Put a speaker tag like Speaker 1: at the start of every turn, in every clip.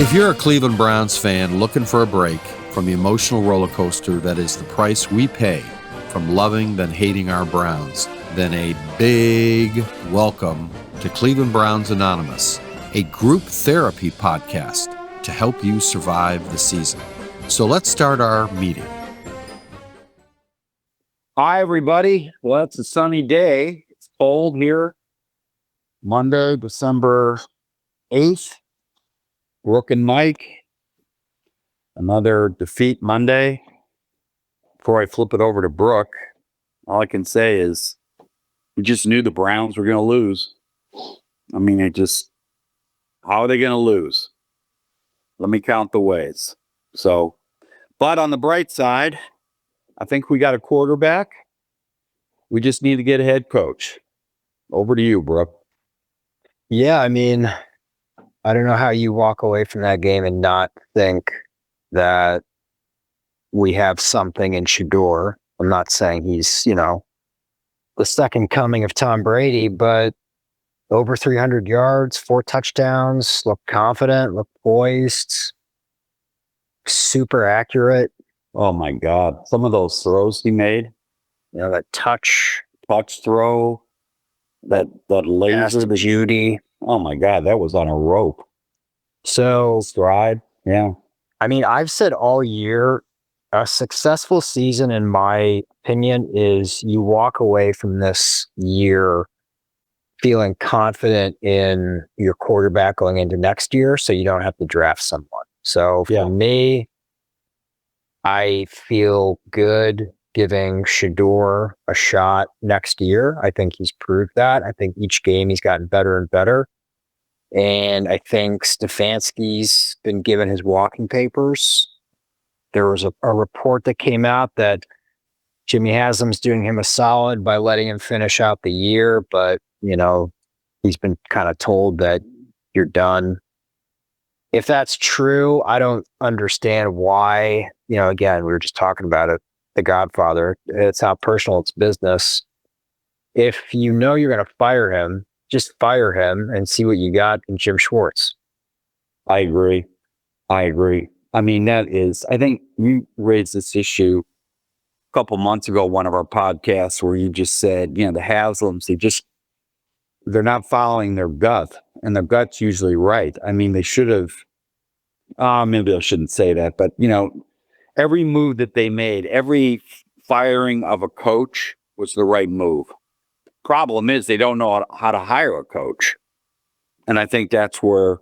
Speaker 1: If you're a Cleveland Browns fan looking for a break from the emotional roller coaster that is the price we pay from loving then hating our Browns, then a big welcome to Cleveland Browns Anonymous, a group therapy podcast to help you survive the season. So let's start our meeting.
Speaker 2: Hi, everybody. Well, it's a sunny day. It's cold here. Monday, December 8th. Brook and Mike. Another defeat Monday. Before I flip it over to Brook, all I can say is we just knew the Browns were going to lose. I mean, how are they going to lose? Let me count the ways. But on the bright side, I think we got a quarterback. We just need to get a head coach. Over to you, Brook.
Speaker 3: Yeah, I mean, I don't know how you walk away from that game and not think that we have something in Shedeur. I'm not saying he's, the second coming of Tom Brady, but over 300 yards, 4 touchdowns, looked confident, looked poised, super accurate.
Speaker 2: Oh, my God. Some of those throws he made.
Speaker 3: That touch
Speaker 2: throw, that laser.
Speaker 3: The Judy.
Speaker 2: Oh, my God. That was on a rope.
Speaker 3: So,
Speaker 2: stride. Yeah.
Speaker 3: I mean, I've said all year, a successful season, in my opinion, is you walk away from this year feeling confident in your quarterback going into next year, so you don't have to draft someone. So for me, I feel good giving Shedeur a shot next year. I think he's proved that. I think each game he's gotten better and better. And I think Stefanski's been given his walking papers. There was a report that came out that Jimmy Haslams doing him a solid by letting him finish out the year, but, he's been kind of told that you're done. If that's true, I don't understand why, again, we were just talking about it, The Godfather. It's how personal it's business. If you know you're going to fire him, just fire him and see what you got in Jim Schwartz.
Speaker 2: I agree. I mean, I think you raised this issue a couple months ago, one of our podcasts, where you just said, the Haslams, they're not following their gut, and their gut's usually right. I mean, they should have, maybe I shouldn't say that, but, every move that they made, every firing of a coach was the right move. Problem is they don't know how to hire a coach. And I think that's where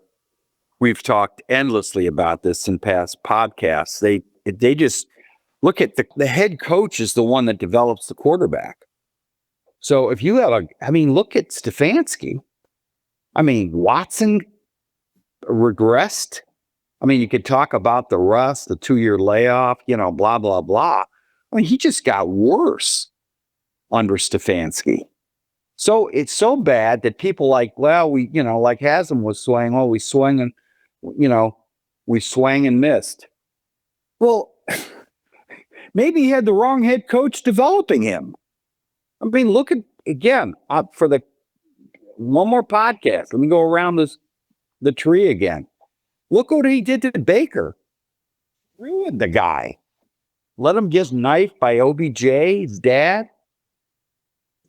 Speaker 2: we've talked endlessly about this in past podcasts. They just look at the head coach is the one that develops the quarterback. So if you have look at Stefanski. Watson regressed. You could talk about the rust, the 2-year layoff, blah, blah, blah. He just got worse under Stefanski. So it's so bad that people like Haslam was swaying. Oh, we swung and missed. Well, maybe he had the wrong head coach developing him. Look at, again, for the one more podcast. Let me go around the tree again. Look what he did to Baker. Ruined the guy. Let him get knifed by OBJ, his dad.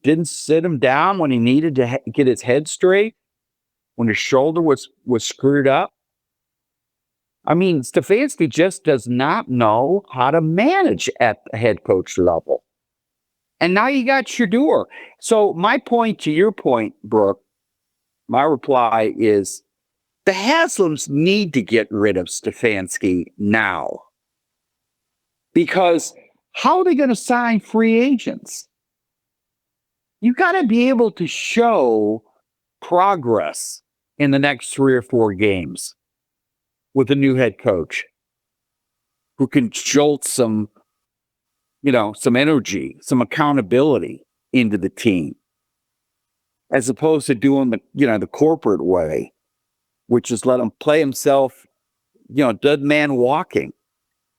Speaker 2: Didn't sit him down when he needed to get his head straight, when his shoulder was screwed up. Stefanski just does not know how to manage at the head coach level. And now you got Shedeur. So my point to your point, Brook, my reply is the Haslams need to get rid of Stefanski now. Because how are they going to sign free agents? You got to be able to show progress in the next 3 or 4 games with a new head coach who can jolt some energy, some accountability into the team, as opposed to doing the corporate way, which is let him play himself, dead man walking.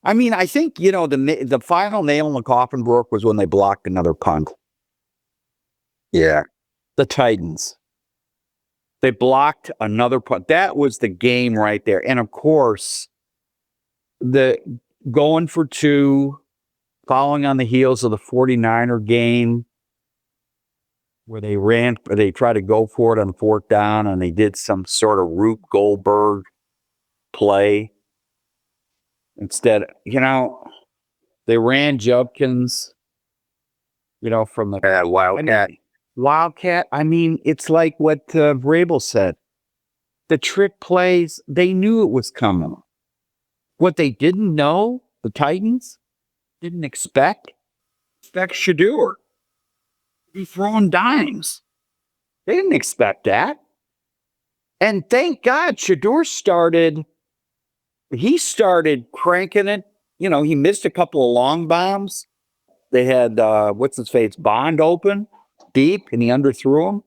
Speaker 2: I think, the final nail in the coffin, Brook, was when they blocked another punt.
Speaker 3: Yeah.
Speaker 2: The Titans. They blocked another punt. That was the game right there. And of course, the going for two, following on the heels of the 49er game, where they tried to go for it on fourth down, and they did some sort of Rube Goldberg play. Instead, they ran Judkins, from the
Speaker 3: Wildcat.
Speaker 2: Wildcat. I mean, it's like what Vrabel said. The trick plays, they knew it was coming. What they didn't know, the Titans didn't expect Shedeur to be throwing dimes. They didn't expect that. And thank God Shedeur started cranking it. He missed a couple of long bombs. They had, Bond open deep, and he underthrew him.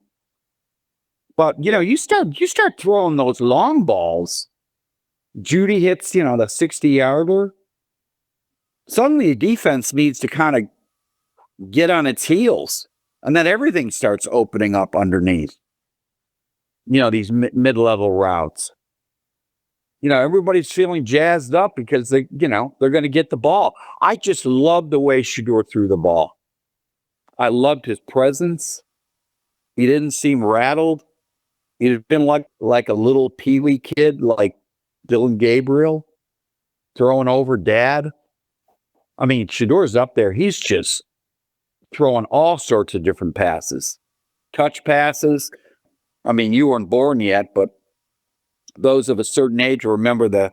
Speaker 2: But, you start throwing those long balls. Judy hits, the 60-yarder. Suddenly the defense needs to kind of get on its heels. And then everything starts opening up underneath. These mid-level routes. Everybody's feeling jazzed up because they're going to get the ball. I just love the way Shedeur threw the ball. I loved his presence. He didn't seem rattled. He'd been like a little peewee kid, like Dylan Gabriel, throwing over dad. I mean, Shedeur's up there. He's just throwing all sorts of different passes. Touch passes. I mean, you weren't born yet, but those of a certain age remember the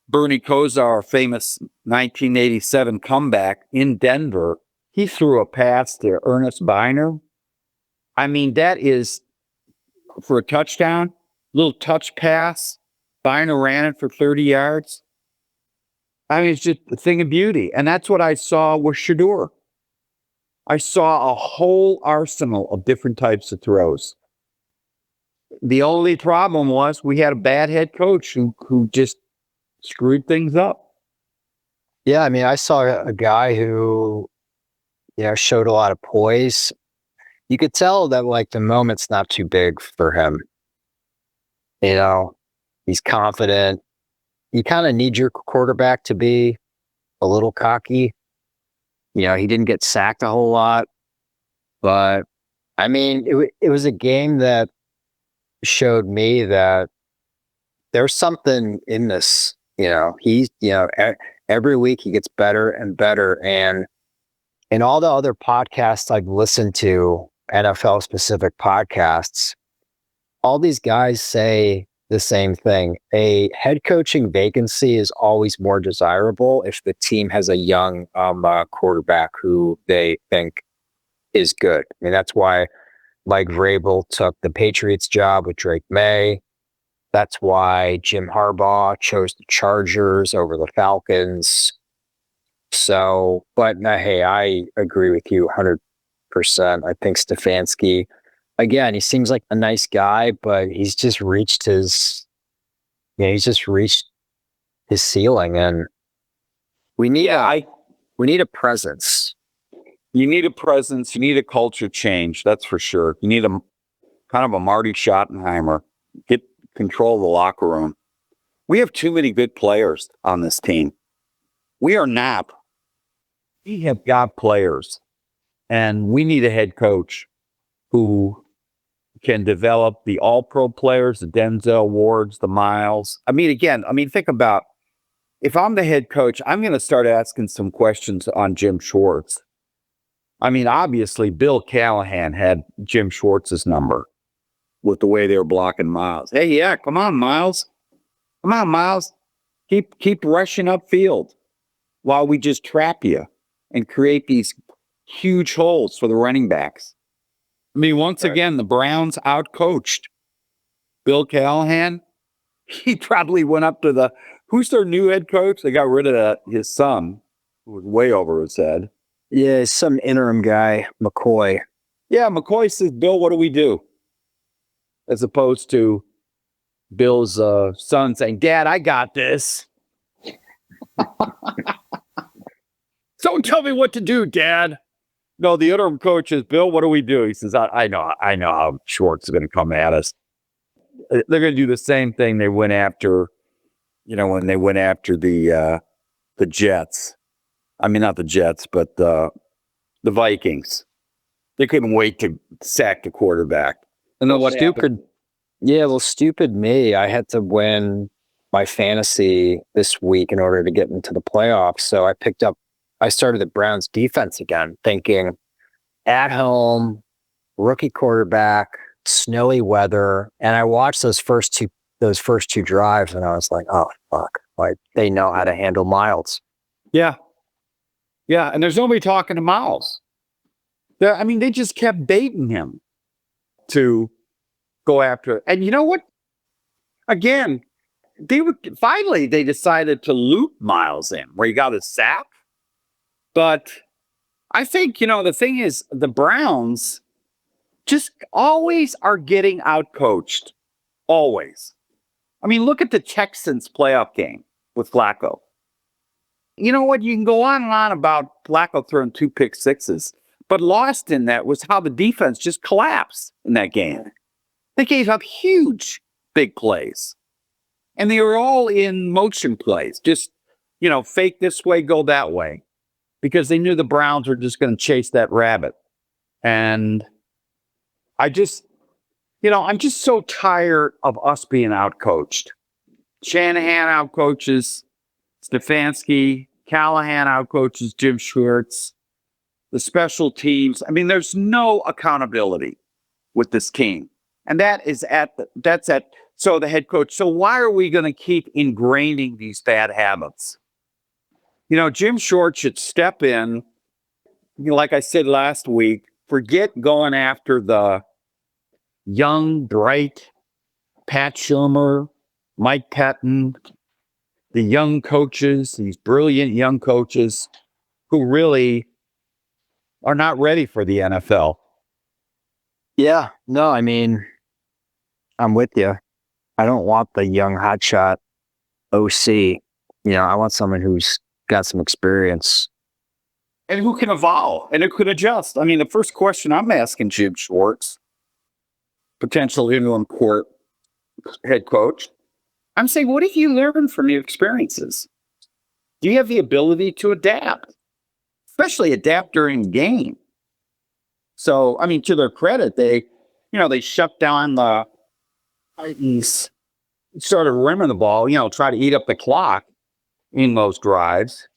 Speaker 2: Bernie Kosar famous 1987 comeback in Denver. He threw a pass to Ernest Biner. I mean, that is for a touchdown, little touch pass. Biner ran it for 30 yards. I mean, it's just a thing of beauty. And that's what I saw with Shedeur. I saw a whole arsenal of different types of throws. The only problem was we had a bad head coach who just screwed things up.
Speaker 3: Yeah, I mean, I saw a guy who, showed a lot of poise. You could tell that, the moment's not too big for him. He's confident. You kind of need your quarterback to be a little cocky. He didn't get sacked a whole lot. But, I mean, it was a game that showed me that there's something in this. He's, every week he gets better and better. And in all the other podcasts I've listened to, NFL specific podcasts, all these guys say the same thing. A head coaching vacancy is always more desirable if the team has a young quarterback who they think is good. I mean, that's why Mike Vrabel took the Patriots job with Drake May. That's why Jim Harbaugh chose the Chargers over the Falcons. So, but hey, I agree with you 100%. I think Stefanski, again, he seems like a nice guy, but he's just reached his ceiling, and we need a presence.
Speaker 2: You need a presence. You need a culture change. That's for sure. You need a kind of a Marty Schottenheimer. Get control of the locker room. We have too many good players on this team. We have got players, and we need a head coach who can develop the all-pro players, the Denzel Wards, the Miles. I mean, think about, if I'm the head coach, I'm going to start asking some questions on Jim Schwartz. I mean, obviously, Bill Callahan had Jim Schwartz's number with the way they were blocking Miles. Hey, yeah, come on, Miles. Come on, Miles. Keep rushing upfield while we just trap you and create these huge holes for the running backs. I mean, once again, the Browns outcoached Bill Callahan. He probably went up to who's their new head coach? They got rid of his son, who was way over his head.
Speaker 3: Yeah, some interim guy, McCoy.
Speaker 2: Yeah, McCoy says, Bill, what do we do? As opposed to Bill's son saying, Dad, I got this. Don't tell me what to do, Dad. No, the interim coach is, Bill, what do we do? He says, I know how Schwartz is going to come at us. they're going to do the same thing they went after, when they went after the Jets. I mean, not the Jets, but the Vikings. They couldn't wait to sack the quarterback. And then what happened?
Speaker 3: Yeah, well, stupid me. I had to win my fantasy this week in order to get into the playoffs. So I started the Browns defense again, thinking at home, rookie quarterback, snowy weather. And I watched those first two drives and I was like, oh, fuck. Like, they know how to handle Miles.
Speaker 2: Yeah. Yeah. And there's nobody talking to Miles. They just kept baiting him to go after it. And you know what? Again, finally they decided to loop Miles in where he got his sack. But I think, the thing is, the Browns just always are getting outcoached. Always. Look at the Texans playoff game with Flacco. You know what? You can go on and on about Flacco throwing 2 pick sixes. But lost in that was how the defense just collapsed in that game. They gave up huge, big plays. And they were all in motion plays. Just, fake this way, go that way. Because they knew the Browns were just going to chase that rabbit. And I'm just so tired of us being outcoached. Shanahan outcoaches Stefanski. Callahan outcoaches Jim Schwartz. The special teams. There's no accountability with this team. And that's at the head coach. So why are we going to keep ingraining these bad habits? Jim Schwartz should step in. Like I said last week, forget going after the young, bright Pat Shurmur, Mike Pettin, the young coaches, these brilliant young coaches who really are not ready for the NFL.
Speaker 3: Yeah, no, I'm with you. I don't want the young hotshot OC. I want someone who's got some experience.
Speaker 2: And who can evolve and who can adjust. The first question I'm asking Jim Schwartz, potential interim court head coach, I'm saying, what have you learned from your experiences? Do you have the ability to adapt? Especially adapt during the game. So, to their credit, they shut down the Titans, started rimming the ball, try to eat up the clock in those drives.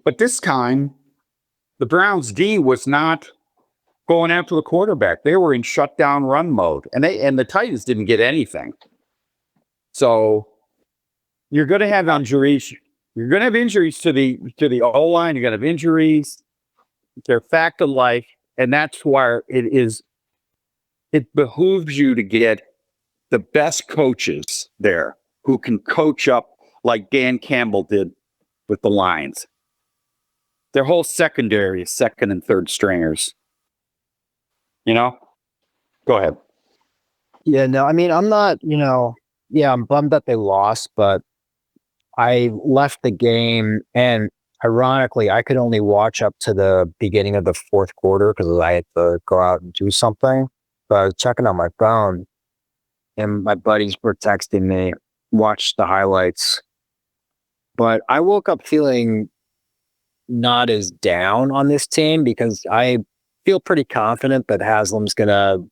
Speaker 2: But this time, the Browns D was not going after the quarterback. They were in shutdown run mode, and the Titans didn't get anything. So you're going to have injuries. You're going to have injuries to the O-line. You're going to have injuries. They're fact of life. And that's why it behooves you to get the best coaches there who can coach up like Dan Campbell did with the Lions. Their whole secondary is second and third stringers. Go ahead.
Speaker 3: Yeah, no, I'm not, I'm bummed that they lost, but I left the game, and ironically, I could only watch up to the beginning of the fourth quarter because I had to go out and do something. But I was checking on my phone, and my buddies were texting me, watch the highlights. But I woke up feeling not as down on this team because I feel pretty confident that Haslam's going to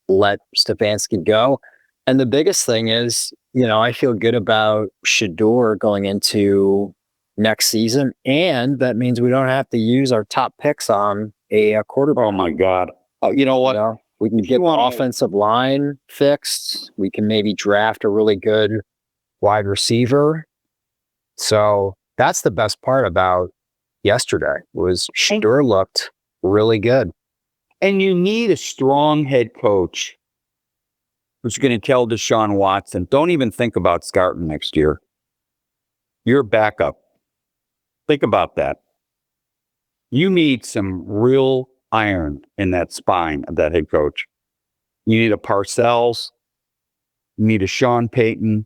Speaker 3: let Stefanski go. And the biggest thing is, I feel good about Shedeur going into next season. And that means we don't have to use our top picks on a quarterback.
Speaker 2: Oh, my God. Oh, you know what?
Speaker 3: We can get the offensive line fixed. We can maybe draft a really good wide receiver. So that's the best part about yesterday was Shedeur looked really good.
Speaker 2: And you need a strong head coach who's going to tell Deshaun Watson, don't even think about starting next year. You're a backup. Think about that. You need some real iron in that spine of that head coach. You need a Parcells. You need a Sean Payton.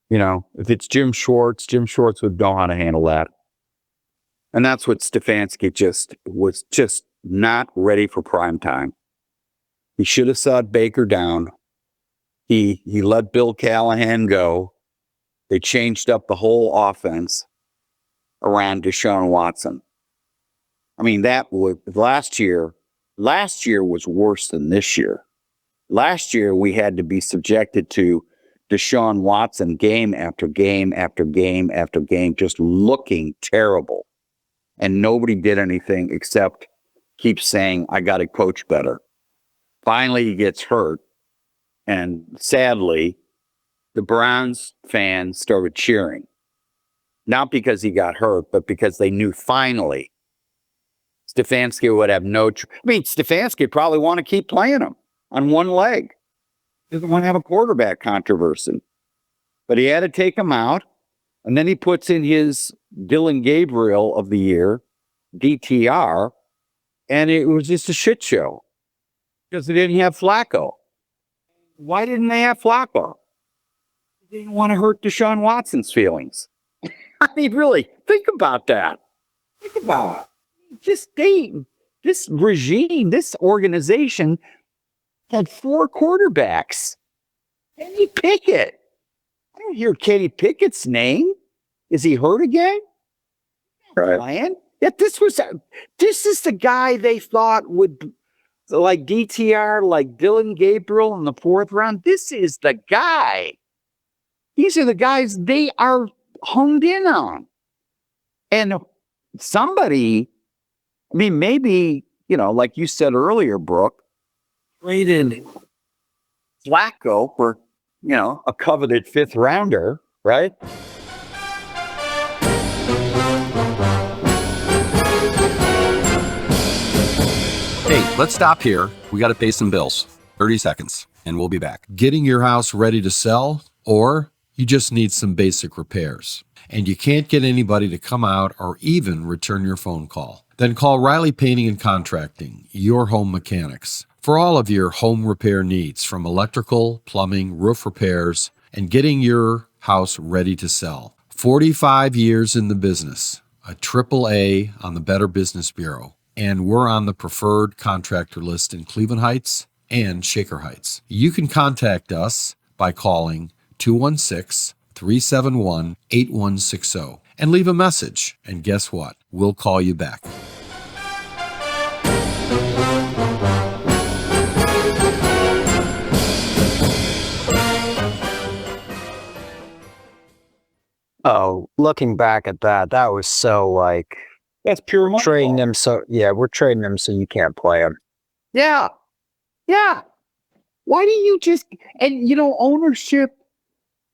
Speaker 2: If it's Jim Schwartz would know how to handle that. And that's what Stefanski was not ready for prime time. He should have sat Baker down, He let Bill Callahan go. They changed up the whole offense around Deshaun Watson. I mean, that was last year. Last year was worse than this year. Last year, we had to be subjected to Deshaun Watson game after game after game after game, just looking terrible. And nobody did anything except keep saying, I got to coach better. Finally, he gets hurt. And sadly, the Browns fans started cheering. Not because he got hurt, but because they knew finally Stefanski would have Stefanski probably want to keep playing him on one leg. He doesn't want to have a quarterback controversy. But he had to take him out. And then he puts in his Dylan Gabriel of the year, DTR, and it was just a shit show because they didn't have Flacco. Why didn't they have Flacco? They didn't want to hurt Deshaun Watson's feelings. I mean, really, think about that. Think about it. This regime, this organization had 4 quarterbacks. Kenny Pickett. I don't hear Kenny Pickett's name. Is he hurt again?
Speaker 3: Right.
Speaker 2: Yeah, this is the guy they thought would, like DTR, like Dylan Gabriel in the 4th round. This is the guy. These are the guys they are honed in on. And somebody, I mean, maybe, like you said earlier, Brook, traded Flacco for, a coveted 5th rounder, right?
Speaker 1: Hey, let's stop here. We got to pay some bills. 30 seconds, and we'll be back. Getting your house ready to sell, or you just need some basic repairs, and you can't get anybody to come out or even return your phone call. Then call Riley Painting and Contracting, your home mechanics, for all of your home repair needs, from electrical, plumbing, roof repairs, and getting your house ready to sell. 45 years in the business, a AAA on the Better Business Bureau, and we're on the preferred contractor list in Cleveland Heights and Shaker Heights. You can contact us by calling 216-371-8160 and leave a message. And guess what? We'll call you back.
Speaker 3: Oh, looking back at that was so like
Speaker 2: That's pure money.
Speaker 3: trading them. So yeah, we're trading them so you can't play them.
Speaker 2: Yeah. Yeah. Why do you just, and ownership,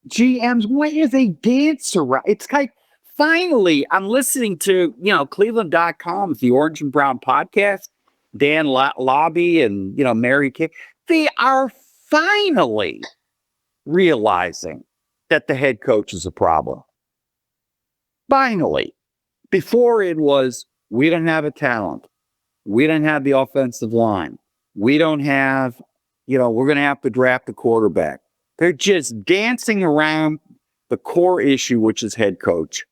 Speaker 2: GMs, why do they dance around? It's like, finally, I'm listening to, Cleveland.com, the Orange and Brown podcast, Dan Lobby and, Mary Kay. They are finally realizing that the head coach is a problem. Finally. Before it was, we don't have a talent. We don't have the offensive line. We don't have, we're going to have to draft a quarterback. They're just dancing around the core issue, which is head coach.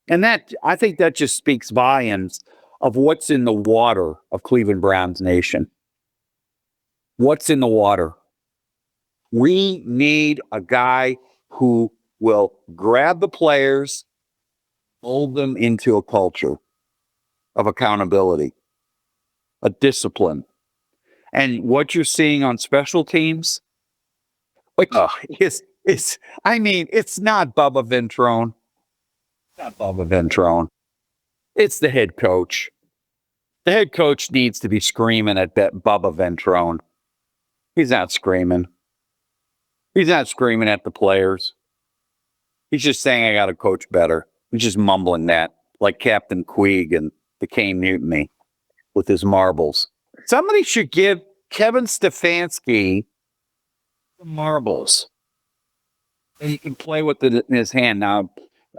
Speaker 2: And I think that just speaks volumes of what's in the water of Cleveland Browns Nation. What's in the water? We need a guy who will grab the players, mold them into a culture of accountability, a discipline. And what you're seeing on special teams, it's not Bubba Ventrone. It's not Bubba Ventrone. It's the head coach. The head coach needs to be screaming at that Bubba Ventrone. He's not screaming. He's not screaming at the players. He's just saying, I got to coach better. He's just mumbling that, like Captain Queeg and the Caine Mutiny with his marbles. Somebody should give Kevin Stefanski the marbles. And he can play with it in his hand. Now,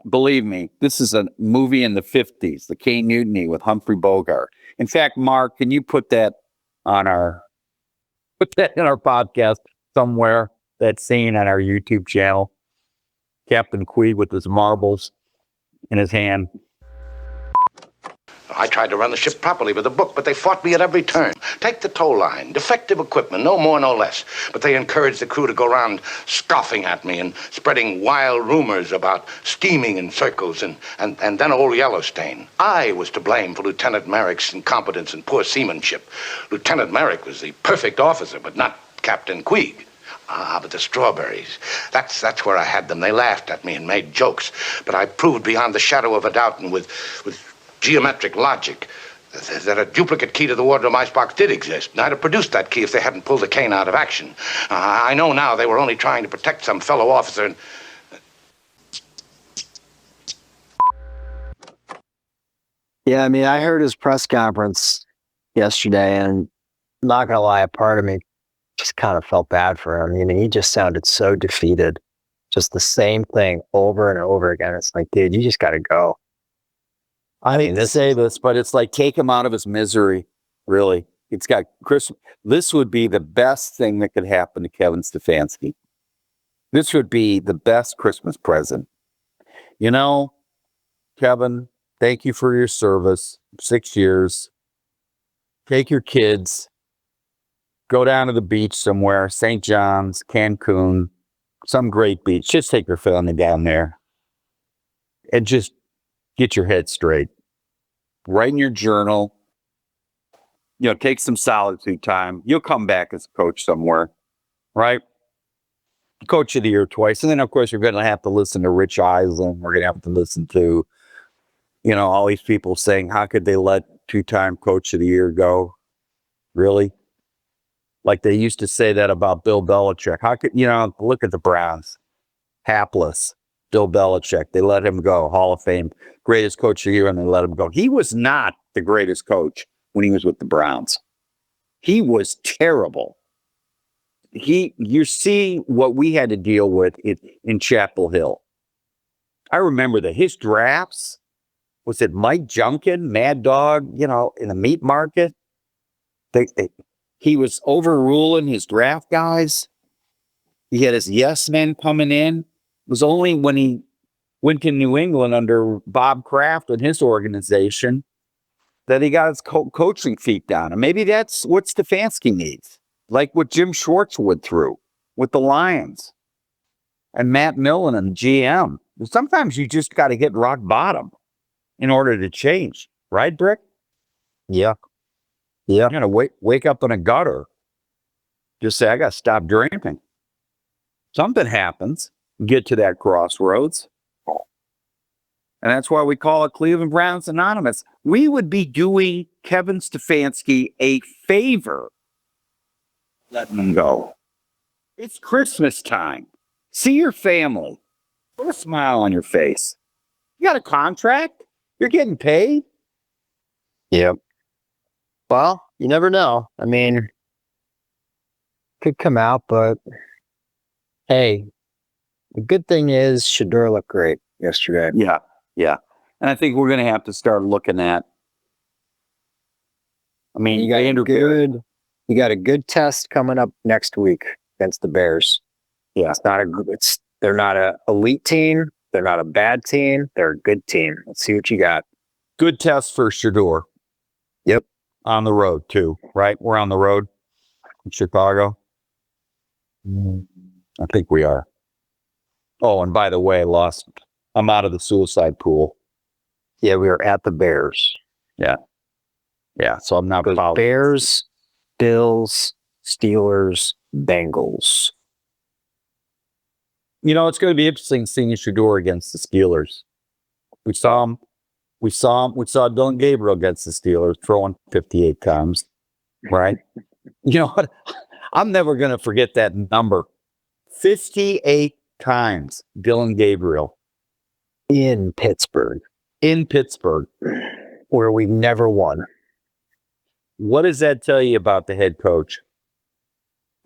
Speaker 2: believe me, this is a movie in the 50s, the Caine Mutiny with Humphrey Bogart. In fact, Mark, can you put that in our podcast somewhere, that scene on our YouTube channel? Captain Queeg with his marbles in his hand.
Speaker 4: I tried to run the ship properly with a book, but they fought me at every turn. Take the tow line, defective equipment, no more, no less. But they encouraged the crew to go around scoffing at me and spreading wild rumors about steaming in circles and then old Yellowstain. I was to blame for Lieutenant Merrick's incompetence and poor seamanship. Lieutenant Merrick was the perfect officer, but not Captain Queeg. Ah, but the strawberries, that's where I had them. They laughed at me and made jokes. But I proved beyond the shadow of a doubt and with geometric logic that a duplicate key to the wardrobe icebox did exist. And I'd have produced that key if they hadn't pulled the Caine out of action. I know now they were only trying to protect some fellow officer and...
Speaker 3: Yeah, I mean, I heard his press conference yesterday, and not gonna lie, a part of me just kind of felt bad for him. I mean, he just sounded so defeated. Just the same thing over and over again. It's like, dude, you just got to go.
Speaker 2: I hate to say this, but it's like, take him out of his misery, really. It's got Chris. This would be the best thing that could happen to Kevin Stefanski. This would be the best Christmas present. You know, Kevin, thank you for your service. 6 years. Take your kids. Go down to the beach somewhere, St. John's, Cancun, some great beach. Just take your family down there and just get your head straight. Write in your journal. You know, take some solitude time. You'll come back as a coach somewhere, right? Coach of the year twice. And then, of course, you're going to have to listen to Rich Eisen. We're going to have to listen to, you know, all these people saying, how could they let two-time coach of the year go? Really? Like they used to say that about Bill Belichick. How could, you know, look at the Browns. Hapless. Bill Belichick. They let him go. Hall of Fame. Greatest coach of the year, and they let him go. He was not the greatest coach when he was with the Browns. He was terrible. You see what we had to deal with in Chapel Hill. I remember that his drafts, was it Mike Junkin, Mad Dog, you know, in the meat market? He was overruling his draft guys. He had his yes men coming in. It was only when he went to New England under Bob Kraft and his organization that he got his coaching feet down. And maybe that's what Stefanski needs. Like what Jim Schwartz went through with the Lions and Matt Millen and GM. Sometimes you just got to hit rock bottom in order to change. Right, Brick?
Speaker 3: Yeah. Yeah.
Speaker 2: You're going to wake up in a gutter. Just say, I got to stop drinking. Something happens. Get to that crossroads. And that's why we call it Cleveland Browns Anonymous. We would be doing Kevin Stefanski a favor letting him go. It's Christmas time. See your family. Put a smile on your face. You got a contract? You're getting paid?
Speaker 3: Yep. Well, you never know. I mean, could come out, but hey, the good thing is Shedeur looked great yesterday.
Speaker 2: Yeah, yeah. And I think we're going to have to start looking at, I mean,
Speaker 3: you got a good test coming up next week against the Bears.
Speaker 2: Yeah.
Speaker 3: They're not an elite team. They're not a bad team. They're a good team. Let's see what you got.
Speaker 2: Good test for Shedeur.
Speaker 3: Yep.
Speaker 2: On the road, too, right? We're on the road in Chicago. I think we are. Oh, and by the way, I'm out of the suicide pool.
Speaker 3: Yeah, we are at the Bears.
Speaker 2: Yeah. Yeah, so I'm not following.
Speaker 3: Bears, Bills, Steelers, Bengals.
Speaker 2: You know, it's going to be interesting seeing Shedeur against the Steelers. We saw Dylan Gabriel against the Steelers throwing 58 times, right? You know what? I'm never going to forget that number. 58 times Dylan Gabriel.
Speaker 3: In Pittsburgh. Where we've never won.
Speaker 2: What does that tell you about the head coach?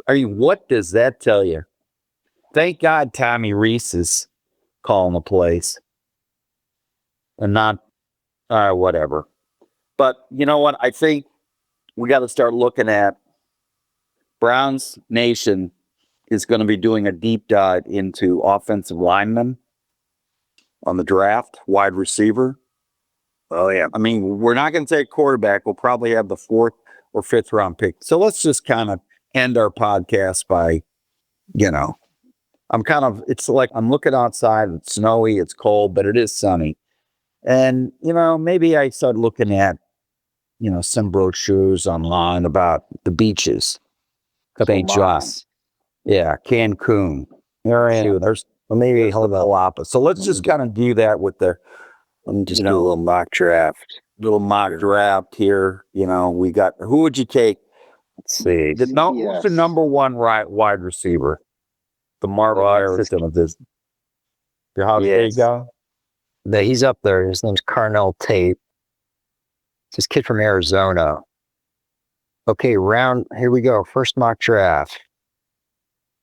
Speaker 2: I mean, what does that tell you? Thank God Tommy Reese is calling the plays. And not, whatever. But you know what? I think we got to start looking at Browns Nation is going to be doing a deep dive into offensive linemen on the draft, wide receiver.
Speaker 3: Oh, yeah.
Speaker 2: I mean, we're not going to take quarterback. We'll probably have the 4th or 5th round pick. So let's just kind of end our podcast by, it's like I'm looking outside. It's snowy. It's cold, but it is sunny. And, maybe I start looking at, some brochures online about the beaches. St. John. Yeah, Cancun. There's
Speaker 3: maybe hold on.
Speaker 2: Galapagos. So let's just kind of do that with the,
Speaker 3: Let me just do a little mock draft.
Speaker 2: Little mock draft here. We got, who would you take?
Speaker 3: Let's see.
Speaker 2: Who's the number 1 wide receiver? The Marvin Harrison of this. How did he go?
Speaker 3: He's up there. His name's Carnell Tate. It's this kid from Arizona. Okay, here we go. First mock draft.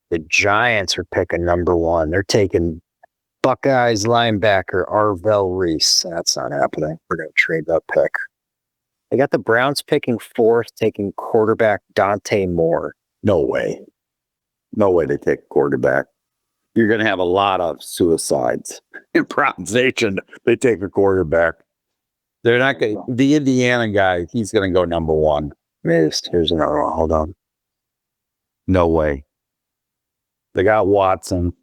Speaker 3: The Giants are picking number 1. They're taking Buckeyes linebacker Arvell Reese. That's not happening. We're going to trade that pick. They got the Browns picking 4th, taking quarterback Dante Moore.
Speaker 2: No way. No way they take a quarterback. You're going to have a lot of suicides. Improvisation, they take a quarterback. They're not going to. The Indiana guy, he's going to go number 1.
Speaker 3: Missed. Here's another one. Hold on.
Speaker 2: No way. They got Watson.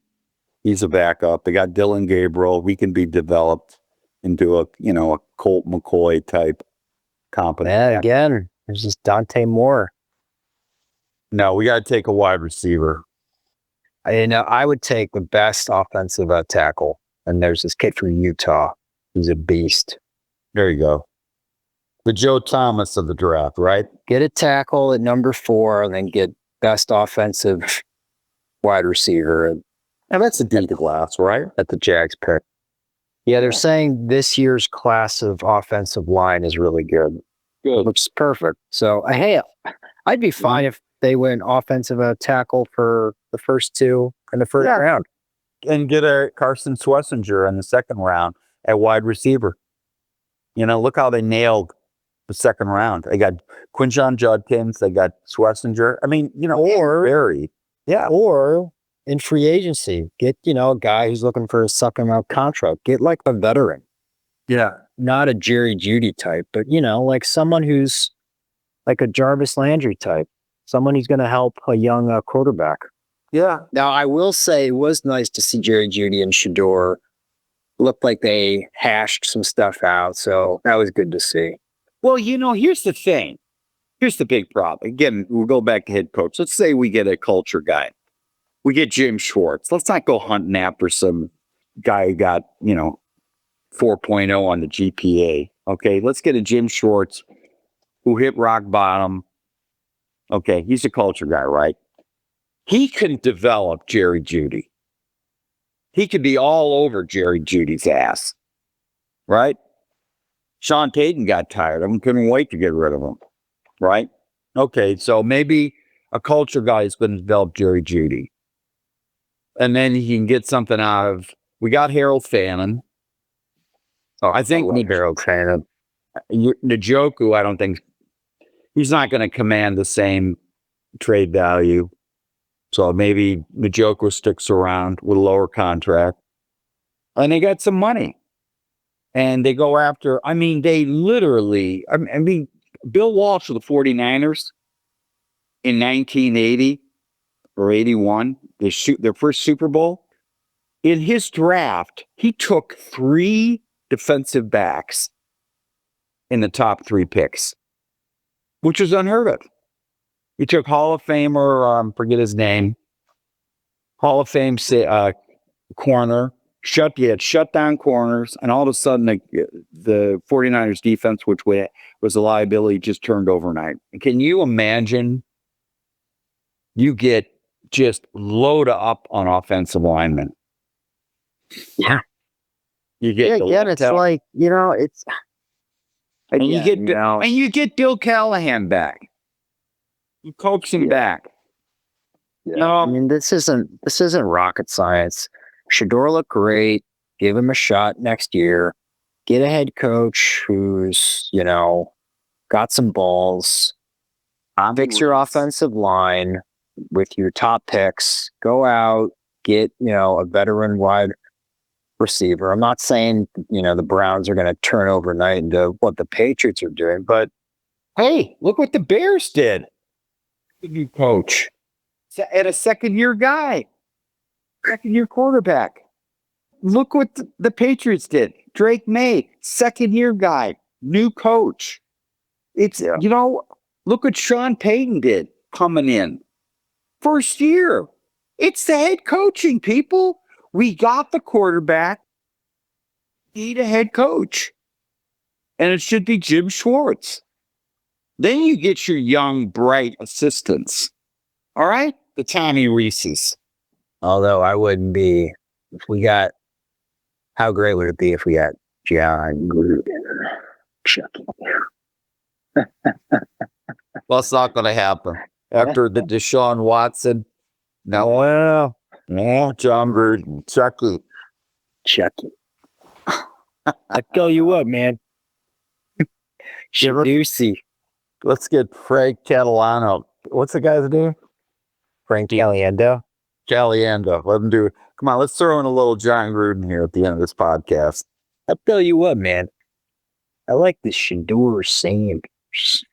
Speaker 2: He's a backup. They got Dylan Gabriel. He can be developed into a Colt McCoy type competent.
Speaker 3: Yeah, again, there's this Dante Moore.
Speaker 2: No, we got to take a wide receiver.
Speaker 3: I would take the best offensive tackle. And there's this kid from Utah who's a beast.
Speaker 2: There you go. The Joe Thomas of the draft, right?
Speaker 3: Get a tackle at number 4 and then get best offensive wide receiver.
Speaker 2: And that's a deep class, right?
Speaker 3: At the Jags pick. Yeah, they're saying this year's class of offensive line is really good.
Speaker 2: Good.
Speaker 3: Which is perfect. So, hey, I'd be fine if they went offensive tackle for the first 2 in the first round.
Speaker 2: And get a Carson Schlesinger in the 2nd round at wide receiver. Look how they nailed the 2nd round. They got Quinshon Judkins. They got Schlesinger. I mean,
Speaker 3: or
Speaker 2: Barry. Yeah.
Speaker 3: Or in free agency, get, a guy who's looking for a sucking out contract. Get like a veteran.
Speaker 2: Yeah.
Speaker 3: Not a Jerry Jeudy type, but, like someone who's like a Jarvis Landry type. Someone who's going to help a young quarterback.
Speaker 2: Yeah.
Speaker 3: Now, I will say it was nice to see Jerry Jeudy and Shedeur look like they hashed some stuff out. So that was good to see.
Speaker 2: Well, here's the thing. Here's the big problem. Again, we'll go back to head coach. Let's say we get a culture guy. We get Jim Schwartz. Let's not go hunting after some guy who got, 4.0 on the GPA. Okay, let's get a Jim Schwartz who hit rock bottom. Okay, he's a culture guy, right? He can develop Jerry Jeudy. He could be all over Jerry Judy's ass, right? Sean Payton got tired of him, couldn't wait to get rid of him, right? Okay, so maybe a culture guy is going to develop Jerry Jeudy. And then he can get something out of, we got Harold Fannin.
Speaker 3: Oh, I think Harold Fannin.
Speaker 2: Njoku, I don't think, he's not going to command the same trade value. So maybe Njoku sticks around with a lower contract. And they got some money. And they go after, they literally, Bill Walsh of the 49ers in 1980 or 81, they shoot their first Super Bowl. In his draft, he took 3 defensive backs in the top 3 picks, which was unheard of. He took Hall of Famer, forget his name, Hall of Fame corner, shut down corners, and all of a sudden the 49ers defense, which was a liability, just turned overnight. Can you imagine you get just load up on offensive linemen?
Speaker 3: Yeah.
Speaker 2: You get
Speaker 3: it's like, it's
Speaker 2: and you get Bill Callahan back. You coax him back.
Speaker 3: Yeah. This isn't rocket science. Shedeur looked great. Give him a shot next year. Get a head coach who's, got some balls. Fix your offensive line with your top picks. Go out, get, a veteran wide receiver. I'm not saying, the Browns are going to turn overnight into what the Patriots are doing, but
Speaker 2: Hey, look what the Bears did. The new coach. And a second-year guy. Second-year quarterback. Look what the Patriots did. Drake May, second-year guy, new coach. Look what Sean Payton did coming in. First year. It's the head coaching, people. We got the quarterback. Need a head coach. And it should be Jim Schwartz. Then you get your young, bright assistants. All right? The Tommy Reeses.
Speaker 3: although I wouldn't be, if we got, how great would it be if we got John Gruden? Chucky.
Speaker 2: Well, it's not going to happen. After the Deshaun Watson. No, John Gruden.
Speaker 3: Chucky. I tell you what, man. Shedeur.
Speaker 2: Let's get Frank Catalano. What's the guy's name?
Speaker 3: Frank Caliendo.
Speaker 2: Caliendo. Let him do it. Come on, let's throw in a little John Gruden here at the end of this podcast.
Speaker 3: I tell you what, man. I like the Shedeur Sanders.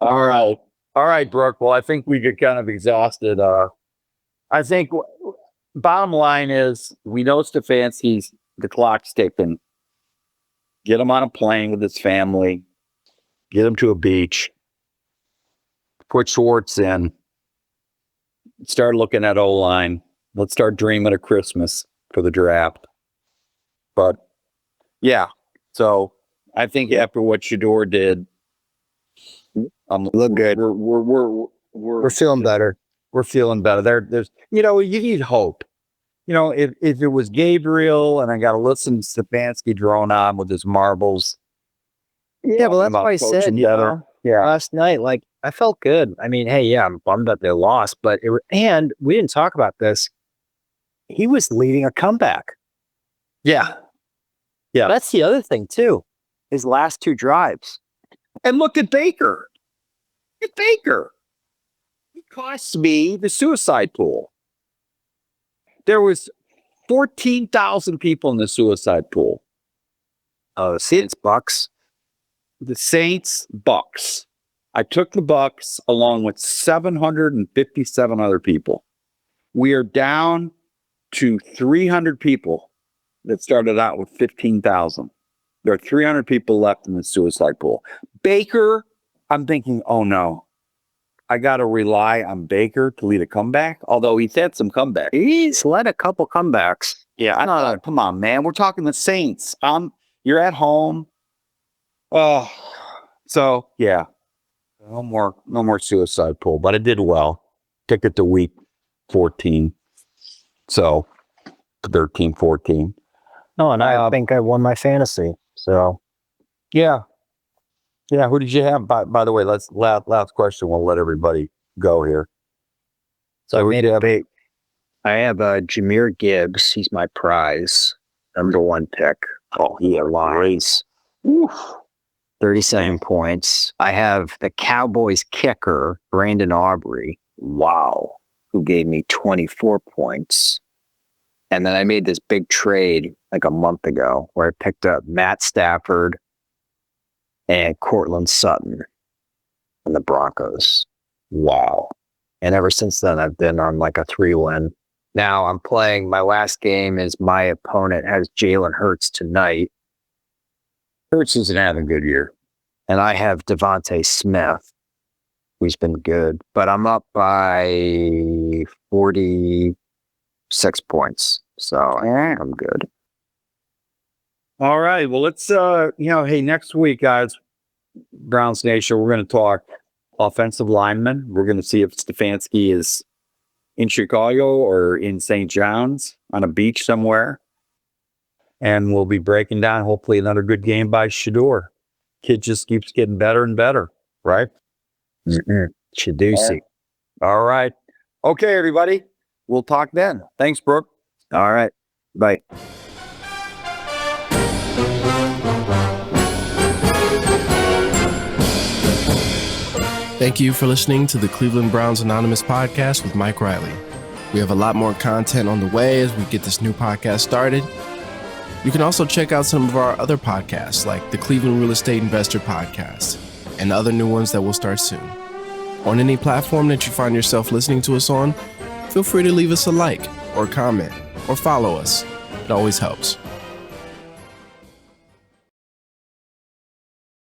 Speaker 2: All right, Brook. Well, I think we get kind of exhausted. I think bottom line is we know Stefanski's the clock's ticking. Get him on a plane with his family. Get him to a beach. Put Schwartz in. Start looking at O-line. Let's start dreaming of Christmas for the draft. But yeah, so I think after what Shedeur did,
Speaker 3: Look good.
Speaker 2: We're
Speaker 3: feeling better.
Speaker 2: We're feeling better. There's you need hope. If it was Gabriel and I got to listen to Stefanski drone on with his marbles.
Speaker 3: Yeah, well, that's why I said, last night, like, I felt good. I mean, hey, yeah, I'm bummed that they lost, but and we didn't talk about this. He was leading a comeback.
Speaker 2: Yeah.
Speaker 3: That's the other thing, too. His last two drives.
Speaker 2: And look at Baker. He cost me the suicide pool. There was 14,000 people in the suicide pool.
Speaker 3: Oh, Saints Bucks.
Speaker 2: The Saints Bucks. I took the Bucks along with 757 other people. We are down to 300 people that started out with 15,000. There are 300 people left in the suicide pool. Baker, I'm thinking, oh no, I got to rely on Baker to lead a comeback. Although he's had some comebacks.
Speaker 3: He's led a couple comebacks.
Speaker 2: Yeah, come on, man. We're talking the Saints. You're at home. Oh, so yeah, no more suicide pool. But I did well. Ticket to week 14. So 13, 14.
Speaker 3: Oh, and I think I won my fantasy. So
Speaker 2: yeah. Who did you have? By the way, last question. We'll let everybody go here.
Speaker 3: So I have Jahmyr Gibbs. He's my prize. Number one pick.
Speaker 2: Oh, he lies.
Speaker 3: 37 points. I have the Cowboys kicker, Brandon Aubrey. Wow. Who gave me 24 points. And then I made this big trade like a month ago where I picked up Matt Stafford and Cortland Sutton and the Broncos. Wow. And ever since then, I've been on like a 3-win. Now I'm playing, my last game is my opponent has Jalen Hurts tonight.
Speaker 2: Hurts isn't having a good year.
Speaker 3: And I have Devontae Smith, who's been good. But I'm up by 46 points. So I'm good.
Speaker 2: All right. Well, let's, hey, next week, guys, Browns Nation, we're going to talk offensive linemen. We're going to see if Stefanski is in Chicago or in St. John's on a beach somewhere. And we'll be breaking down, hopefully, another good game by Shedeur. Kid just keeps getting better and better, right?
Speaker 3: Shedeur.
Speaker 2: All right. Okay, everybody. We'll talk then. Thanks, Brook.
Speaker 3: All right. Bye.
Speaker 5: Thank you for listening to the Cleveland Browns Anonymous podcast with Mike Riley. We have a lot more content on the way as we get this new podcast started. You can also check out some of our other podcasts, like the Cleveland Real Estate Investor Podcast, and other new ones that will start soon. On any platform that you find yourself listening to us on, feel free to leave us a like or comment or follow us. It always helps.